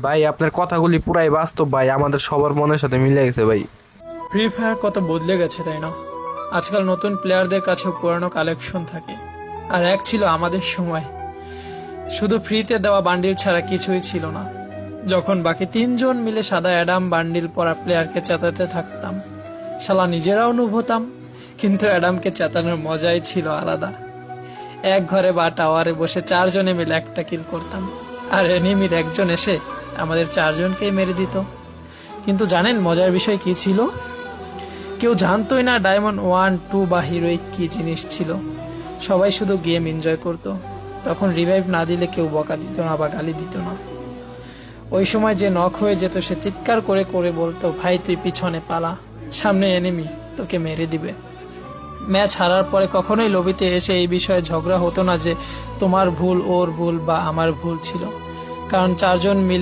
ভাই আপনার কথাগুলি পুরাই বাস্তব ভাই, আমাদের সবার মনের সাথে মিলে গেছে ভাই। ফ্রি ফায়ার কত বদলে গেছে তাই না? আজকাল নতুন প্লেয়ারদের কাছেও পুরানো কালেকশন থাকে। আর এক ছিল আমাদের সময়, শুধু ফ্রিতে দেওয়া বান্ডিল ছাড়া কিছুই ছিল না। যখন বাকি তিনজন মিলে সাদা অ্যাডাম বান্ডিল পরা প্লেয়ারকে চেতাতে থাকতাম, শালা নিজেরাও নুব হতাম, কিন্তু অ্যাডামকে চেতানোর মজাই ছিল আলাদা। এক ঘরে বা টাওয়ারে বসে চারজনে মিলে একটা কিল করতাম, আর এনিমির একজন এসে আমাদের চারজনকেই মেরে দিত। কিন্তু জানেন মজার বিষয় কি ছিল? কেউ জানতোই না ডায়মন্ড 1, 2 বা হিরোইক কি জিনিস ছিল। সবাই শুধু গেম এনজয় করত। তখন রিভাইভ না দিলে কেউ বকা দিত না বা গালি দিত না। ওই সময় যে নক হয়ে যেত সে চিৎকার করে করে বলতো, ভাই তুই পিছনে পালা, সামনে এনিমি, তোকে মেরে দিবে। ম্যাচ হারার পরে কখনোই লবিতে এসে এই বিষয়ে ঝগড়া হতো না যে তোমার ভুল, ওর ভুল বা আমার ভুল ছিল, কারণ চারজন মিলে